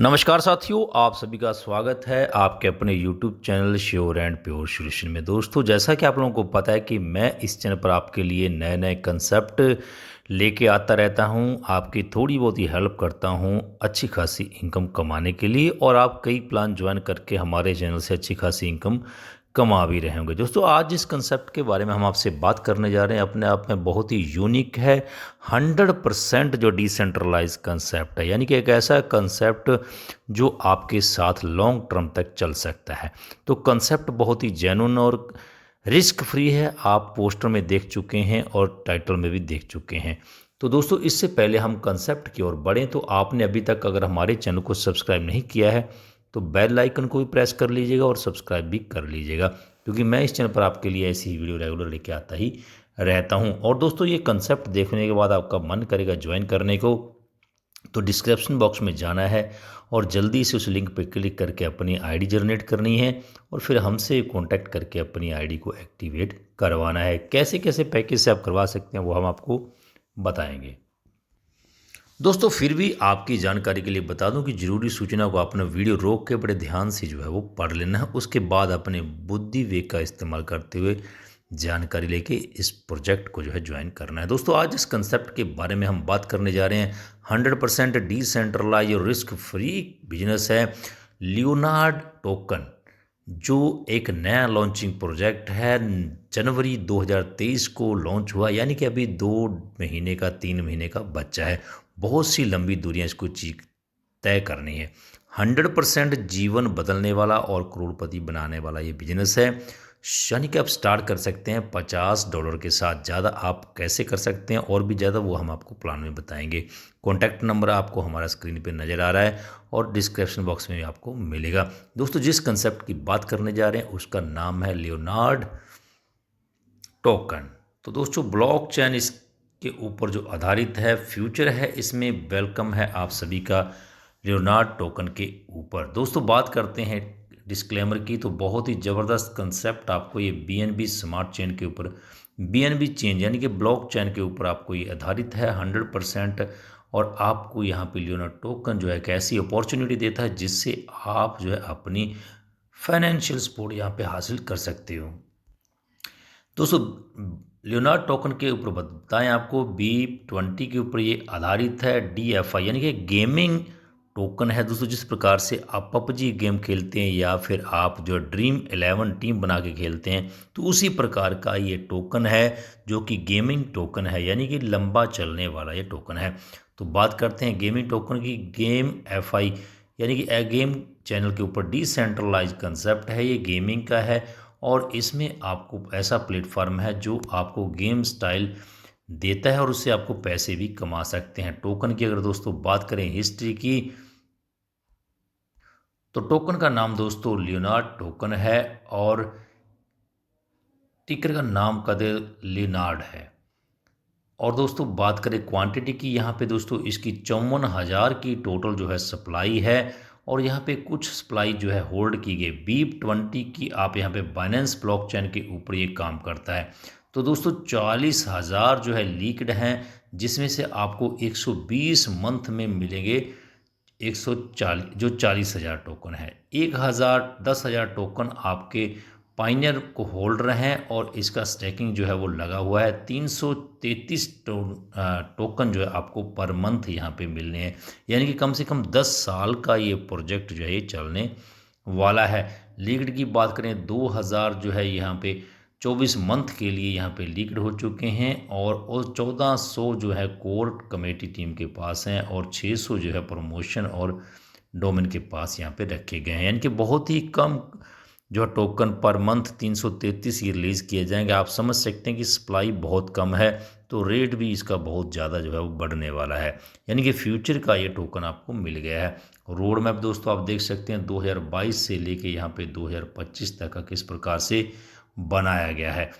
नमस्कार साथियों, आप सभी का स्वागत है आपके अपने YouTube channel sure and pure solution में। दोस्तों, जैसा कि आप लोगों को पता है कि मैं इस चैनल पर आपके लिए नए नए कंसेप्ट लेके आता रहता हूं, आपकी थोड़ी बहुत ही हेल्प करता हूं अच्छी खासी इनकम कमाने के लिए, और आप कई प्लान ज्वाइन करके हमारे चैनल से अच्छी खासी इनकम कमा भी रहे होंगे। दोस्तों, आज जिस कंसेप्ट के बारे में हम आपसे बात करने जा रहे हैं अपने आप में बहुत ही यूनिक है। 100% जो डिसेंट्रलाइज कंसेप्ट है, यानी कि एक ऐसा कंसेप्ट जो आपके साथ लॉन्ग टर्म तक चल सकता है। तो कंसेप्ट बहुत ही जेन्युइन और रिस्क फ्री है। आप पोस्टर में देख चुके हैं और टाइटल में भी देख चुके हैं। तो दोस्तों, इससे पहले हम कंसेप्ट की ओर बढ़ें तो आपने अभी तक अगर हमारे चैनल को सब्सक्राइब नहीं किया है तो बेल आइकन को भी प्रेस कर लीजिएगा और सब्सक्राइब भी कर लीजिएगा, क्योंकि मैं इस चैनल पर आपके लिए ऐसी ही वीडियो रेगुलर लेके आता ही रहता हूं। और दोस्तों, ये कंसेप्ट देखने के बाद आपका मन करेगा ज्वाइन करने को, तो डिस्क्रिप्शन बॉक्स में जाना है और जल्दी से उस लिंक पर क्लिक करके अपनी आईडी जनरेट करनी है और फिर हमसे कांटेक्ट करके अपनी आईडी को एक्टिवेट करवाना है। कैसे कैसे पैकेज से आप करवा सकते हैं वो हम आपको बताएंगे। दोस्तों, फिर भी आपकी जानकारी के लिए बता दूं कि ज़रूरी सूचना को अपना वीडियो रोक के बड़े ध्यान से जो है वो पढ़ लेना है। उसके बाद अपने बुद्धि विवेक का इस्तेमाल करते हुए जानकारी लेके इस प्रोजेक्ट को जो है ज्वाइन करना है। दोस्तों, आज इस कंसेप्ट के बारे में हम बात करने जा रहे हैं। 100% डिसेंट्रलाइज और रिस्क फ्री बिजनेस है लियोनार्ड टोकन, जो एक नया लॉन्चिंग प्रोजेक्ट है। जनवरी 2023 को लॉन्च हुआ, यानी कि अभी 2 महीने का 3 महीने का बच्चा है। बहुत सी लंबी दूरियां इसको तय करनी है। 100% जीवन बदलने वाला और करोड़पति बनाने वाला ये बिजनेस है। यानी कि आप स्टार्ट कर सकते हैं $50 के साथ। ज़्यादा आप कैसे कर सकते हैं और भी ज़्यादा वो हम आपको प्लान में बताएंगे। कॉन्टैक्ट नंबर आपको हमारा स्क्रीन पे नज़र आ रहा है और डिस्क्रिप्शन बॉक्स में भी आपको मिलेगा। दोस्तों, जिस कंसेप्ट की बात करने जा रहे हैं उसका नाम है लियोनार्ड टोकन। तो दोस्तों, ब्लॉकचेन इसके ऊपर जो आधारित है, फ्यूचर है इसमें। वेलकम है आप सभी का लियोनार्ड टोकन के ऊपर। दोस्तों, बात करते हैं डिस्क्लेमर की, तो बहुत ही ज़बरदस्त कंसेप्ट आपको ये BNB स्मार्ट चेन के ऊपर, BNB चेन यानी कि ब्लॉक चेन के ऊपर आपको ये आधारित है 100%। और आपको यहाँ पे लियोनार्ड टोकन जो है एक ऐसी अपॉर्चुनिटी देता है जिससे आप जो है अपनी फाइनेंशियल सपोर्ट यहाँ पे हासिल कर सकते हो। दोस्तों, लियोनार्ड टोकन के ऊपर बताएं आपको, B20 के ऊपर ये आधारित है। DFI यानी कि गेमिंग टोकन है। दोस्तों, जिस प्रकार से आप पबजी गेम खेलते हैं या फिर आप जो ड्रीम 11 टीम बना के खेलते हैं, तो उसी प्रकार का ये टोकन है जो कि गेमिंग टोकन है, यानी कि लंबा चलने वाला ये टोकन है। तो बात करते हैं गेमिंग टोकन की। गेम FI यानी कि गेम चैनल के ऊपर डिसेंट्रलाइज कंसेप्ट है, ये गेमिंग का है और इसमें आपको ऐसा प्लेटफॉर्म है जो आपको गेम स्टाइल देता है और उससे आपको पैसे भी कमा सकते हैं। टोकन की अगर दोस्तों बात करें हिस्ट्री की, तो टोकन का नाम दोस्तों लियोनार्ड टोकन है और टिकर का नाम कदर लियोनार्ड है। और दोस्तों, बात करें क्वांटिटी की, यहाँ पे दोस्तों इसकी 54,000 की टोटल जो है सप्लाई है और यहाँ पे कुछ सप्लाई जो है होल्ड की गई। B20 की आप यहाँ पे बाइनेंस ब्लॉकचेन के ऊपर ये काम करता है। तो दोस्तों, 40,000 जो है लीक्ड हैं, जिसमें से आपको 120 मंथ में मिलेंगे 140, जो 40,000 टोकन है। 10,000 टोकन आपके पाइनियर को होल्ड रहे हैं और इसका स्टैकिंग जो है वो लगा हुआ है। 333 टोकन जो है आपको पर मंथ यहाँ पे मिलने हैं, यानी कि कम से कम 10 साल का ये प्रोजेक्ट जो है ये चलने वाला है। लीक्ड की बात करें, 2,000 जो है यहाँ पे 24 मंथ के लिए यहाँ पे लीक्ड हो चुके हैं और 1400 जो है कोर कमेटी टीम के पास हैं और 600 जो है प्रमोशन और डोमेन के पास यहाँ पे रखे गए हैं। यानी कि बहुत ही कम जो टोकन पर मंथ 333 ये रिलीज़ किए जाएंगे। आप समझ सकते हैं कि सप्लाई बहुत कम है तो रेट भी इसका बहुत ज़्यादा जो है वो बढ़ने वाला है, यानी कि फ्यूचर का ये टोकन आपको मिल गया है। रोड मैप दोस्तों आप देख सकते हैं 2022 से लेके यहाँ पे 2025 तक का किस प्रकार से बनाया गया है।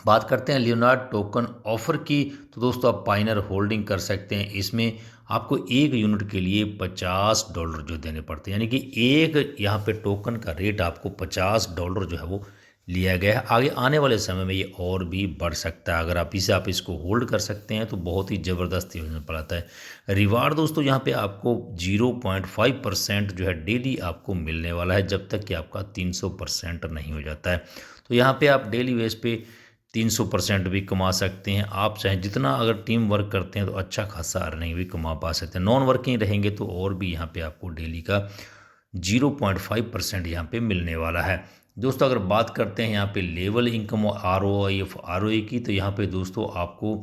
बात करते हैं लियोनार्ड टोकन ऑफर की, तो दोस्तों आप पाइनर होल्डिंग कर सकते हैं। इसमें आपको 1 यूनिट के लिए $50 जो देने पड़ते हैं, यानी कि एक यहाँ पे टोकन का रेट आपको $50 जो है वो लिया गया है। आगे आने वाले समय में ये और भी बढ़ सकता है। अगर आप इसको होल्ड कर सकते हैं तो बहुत ही ज़बरदस्त योजना पड़ता है। रिवार्ड दोस्तों यहाँ पे आपको 0.5% जो है डेली आपको मिलने वाला है, जब तक कि आपका 300% नहीं हो जाता है। तो यहाँ पे आप डेली बेस पे 300% भी कमा सकते हैं। आप चाहे जितना अगर टीम वर्क करते हैं तो अच्छा खासा अर्निंग भी कमा पा सकते हैं। नॉन वर्किंग रहेंगे तो और भी यहाँ पे आपको डेली का 0.5% यहाँ पे मिलने वाला है। दोस्तों अगर बात करते हैं यहाँ पे लेवल इनकम और आरओई की, तो यहाँ पे दोस्तों आपको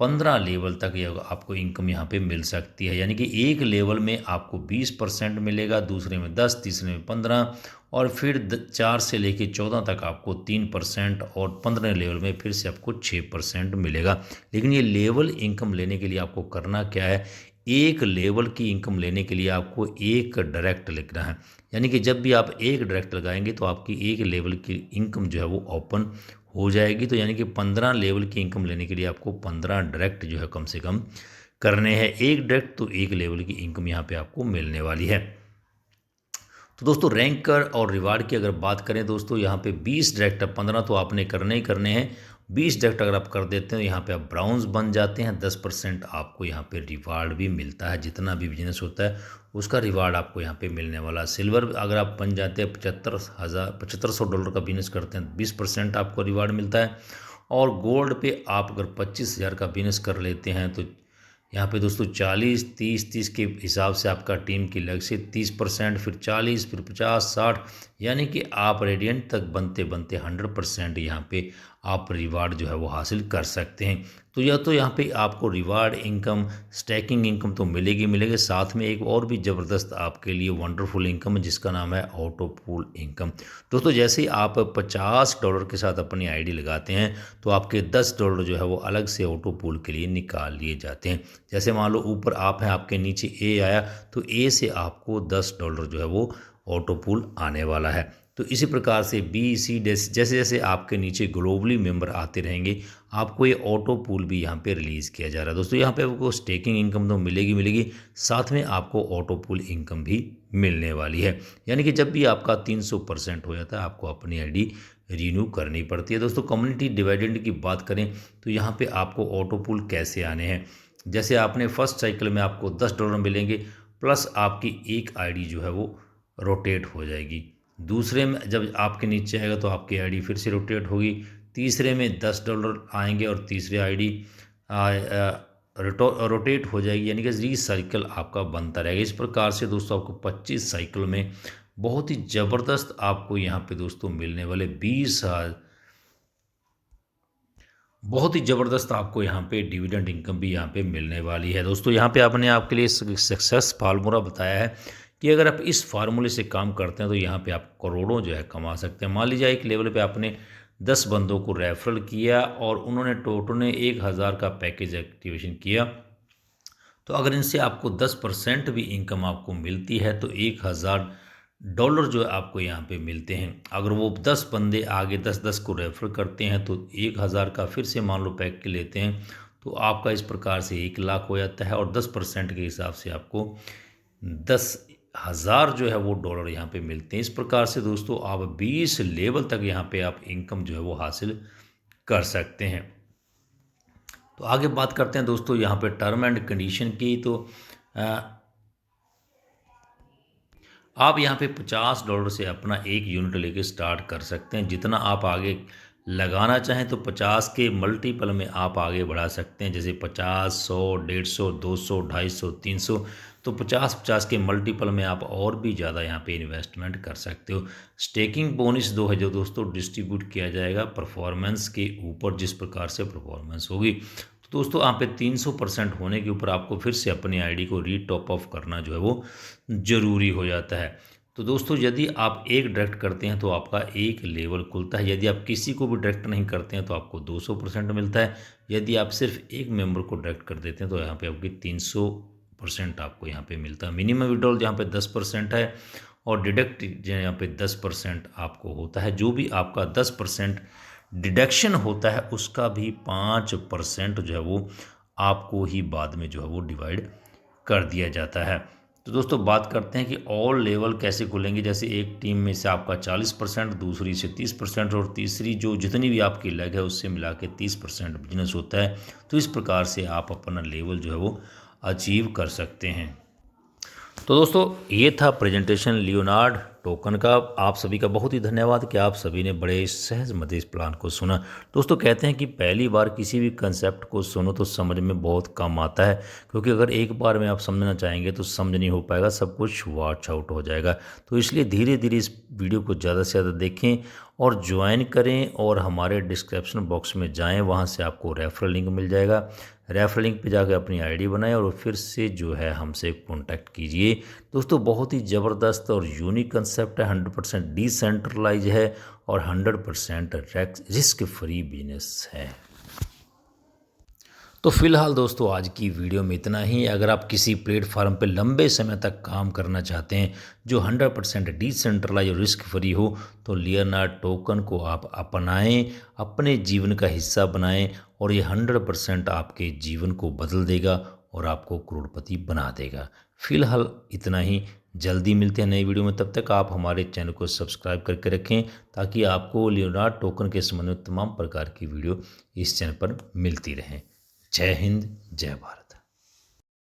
15 लेवल तक ये आपको इनकम यहाँ पे मिल सकती है। यानी कि एक लेवल में आपको 20% मिलेगा, दूसरे में 10, तीसरे में 15, और फिर 4 से लेके 14 तक आपको 3%, और 15 लेवल में फिर से आपको 6% मिलेगा। लेकिन ये लेवल इनकम लेने के लिए आपको करना क्या है, एक लेवल की इनकम लेने के लिए आपको एक डायरेक्ट लिखना है। यानी कि जब भी आप एक डायरेक्ट लगाएंगे तो आपकी एक लेवल की इनकम जो है वो ओपन हो जाएगी। तो यानी कि 15 लेवल की इनकम लेने के लिए आपको 15 डायरेक्ट जो है कम से कम करने हैं। एक डायरेक्ट तो एक लेवल की इनकम यहाँ पे आपको मिलने वाली है। तो दोस्तों रैंकर और रिवार्ड की अगर बात करें दोस्तों, यहाँ पे 20 डायरेक्ट, 15 तो आपने करने ही करने हैं, 20 डायरेक्ट अगर आप कर देते हैं तो यहाँ पे आप ब्राउन्स बन जाते हैं। 10% आपको यहाँ पे रिवार्ड भी मिलता है। जितना भी बिजनेस होता है उसका रिवार्ड आपको यहाँ पे मिलने वाला। सिल्वर अगर आप बन जाते हैं, $7500 का बिजनेस करते हैं, 20% आपको रिवार्ड मिलता है। और गोल्ड पे आप अगर 25,000 का बिजनेस कर लेते हैं तो यहाँ पे दोस्तों 40, 30 के हिसाब से आपका टीम की लग से 30%, फिर 40, फिर 50, 60, यानी कि आप रेडियंट तक बनते बनते 100% यहाँ पे आप रिवार्ड जो है वो हासिल कर सकते हैं। तो यह तो यहाँ पे आपको रिवार्ड इनकम, स्टैकिंग इनकम तो मिलेगी, साथ में एक और भी ज़बरदस्त आपके लिए वंडरफुल इनकम है जिसका नाम है ऑटो पूल इनकम। दोस्तों जैसे ही आप $50 के साथ अपनी आईडी लगाते हैं तो आपके $10 जो है वो अलग से ऑटो पूल के लिए निकाल लिए जाते हैं। जैसे मान लो ऊपर आप हैं, आपके नीचे ए आया, तो ए से आपको $10 जो है वो ऑटो पूल आने वाला है। तो इसी प्रकार से बी सी जैसे जैसे आपके नीचे ग्लोबली मेंबर आते रहेंगे, आपको ये ऑटो पूल भी यहाँ पे रिलीज़ किया जा रहा है। दोस्तों यहाँ पे आपको स्टेकिंग इनकम तो मिलेगी, साथ में आपको ऑटो पूल इनकम भी मिलने वाली है। यानी कि जब भी आपका 300% हो जाता है आपको अपनी आईडी रिन्यू करनी पड़ती है। दोस्तों कम्युनिटी डिविडेंड की बात करें तो यहाँ पे आपको ऑटो पूल कैसे आने हैं, जैसे आपने फर्स्ट साइकिल में आपको $10 मिलेंगे, प्लस आपकी एक आईडी जो है वो रोटेट हो जाएगी। दूसरे में जब आपके नीचे आएगा तो आपकी आईडी फिर से रोटेट होगी। तीसरे में $10 आएंगे और तीसरी आईडी रोटेट हो जाएगी, यानी कि रीसाइकिल आपका बनता रहेगा। इस प्रकार से दोस्तों आपको 25 साइकिल में बहुत ही ज़बरदस्त आपको यहाँ पे दोस्तों मिलने वाले 20,000, बहुत ही ज़बरदस्त आपको यहाँ पे डिविडेंड इनकम भी यहाँ पे मिलने वाली है। दोस्तों यहाँ पे आपने आपके लिए सक्सेस फार्मूला बताया है कि अगर आप इस फार्मूले से काम करते हैं तो यहाँ पे आप करोड़ों जो है कमा सकते हैं। मान लीजिए एक लेवल पे आपने 10 बंदों को रेफरल किया और उन्होंने टोटल ने 1,000 का पैकेज एक्टिवेशन किया, तो अगर इनसे आपको 10% भी इनकम आपको मिलती है तो $1,000 जो आपको यहाँ पे मिलते हैं। अगर वो 10 बंदे आगे 10-10 को रेफर करते हैं तो 1,000 का फिर से मान लो पैक के लेते हैं तो आपका इस प्रकार से 1,00,000 हो जाता है, और 10% के हिसाब से आपको 10,000 जो है वो डॉलर यहाँ पे मिलते हैं। इस प्रकार से दोस्तों आप 20 लेवल तक यहाँ पे आप इनकम जो है वो हासिल कर सकते हैं। तो आगे बात करते हैं दोस्तों यहाँ पे टर्म एंड कंडीशन की। तो आप यहाँ पे $50 से अपना एक यूनिट लेके स्टार्ट कर सकते हैं। जितना आप आगे लगाना चाहें तो 50 के मल्टीपल में आप आगे बढ़ा सकते हैं, जैसे 50, 100, 150, 200, 250, 300, तो 50-50 के मल्टीपल में आप और भी ज़्यादा यहाँ पे इन्वेस्टमेंट कर सकते हो। स्टेकिंग बोनस जो है जो दोस्तों डिस्ट्रीब्यूट किया जाएगा परफॉर्मेंस के ऊपर, जिस प्रकार से परफॉर्मेंस होगी। तो दोस्तों यहाँ पे 300% होने के ऊपर आपको फिर से अपनी आईडी को रीटॉप ऑफ करना जो है वो ज़रूरी हो जाता है। तो दोस्तों यदि आप एक डायरेक्ट करते हैं तो आपका एक लेवल खुलता है। यदि आप किसी को भी डायरेक्ट नहीं करते हैं तो आपको 200% मिलता है। यदि आप सिर्फ एक मेंबर को डायरेक्ट कर देते हैं तो यहाँ पे आपकी 300% आपको यहाँ पे मिलता है। मिनिमम विड्रॉल यहाँ पे 10% है और डिडक्ट यहाँ पे 10% आपको होता है। जो भी आपका 10% डिडक्शन होता है उसका भी 5% जो है वो आपको ही बाद में जो है वो डिवाइड कर दिया जाता है। तो दोस्तों बात करते हैं कि और लेवल कैसे खुलेंगे। जैसे एक टीम में से आपका 40%, दूसरी से 30% और तीसरी जो जितनी भी आपकी लेग है उससे मिला के 30% बिजनेस होता है। तो इस प्रकार से आप अपना लेवल जो है वो अचीव कर सकते हैं। तो दोस्तों ये था प्रेजेंटेशन लियोनार्ड टोकन का। आप सभी का बहुत ही धन्यवाद कि आप सभी ने बड़े सहज मते इस प्लान को सुना। दोस्तों कहते हैं कि पहली बार किसी भी कंसेप्ट को सुनो तो समझ में बहुत कम आता है, क्योंकि अगर एक बार में आप समझना चाहेंगे तो समझ नहीं हो पाएगा, सब कुछ वॉच आउट हो जाएगा। तो इसलिए धीरे धीरे इस वीडियो को ज़्यादा से ज़्यादा देखें और ज्वाइन करें और हमारे डिस्क्रिप्शन बॉक्स में जाएं, वहां से आपको रेफरल लिंक मिल जाएगा। रेफरल लिंक पे जाकर अपनी आईडी बनाएं और फिर से जो है हमसे कांटेक्ट कीजिए। दोस्तों बहुत ही ज़बरदस्त और यूनिक कंसेप्ट है, 100% डिसेंट्रलाइज है और 100% रिस्क फ्री बिजनेस है। तो फिलहाल दोस्तों आज की वीडियो में इतना ही। अगर आप किसी प्लेटफार्म पर लंबे समय तक काम करना चाहते हैं जो 100% डिसेंट्रलाइज और रिस्क फ्री हो, तो लियोनार्ड टोकन को आप अपनाएं, अपने जीवन का हिस्सा बनाएं और ये 100% आपके जीवन को बदल देगा और आपको करोड़पति बना देगा। फिलहाल इतना ही, जल्दी मिलते हैं नई वीडियो में। तब तक आप हमारे चैनल को सब्सक्राइब करके रखें ताकि आपको लियोनार्ड टोकन के संबंध में तमाम प्रकार की वीडियो इस चैनल पर मिलती रहें। जय हिंद, जय भारत।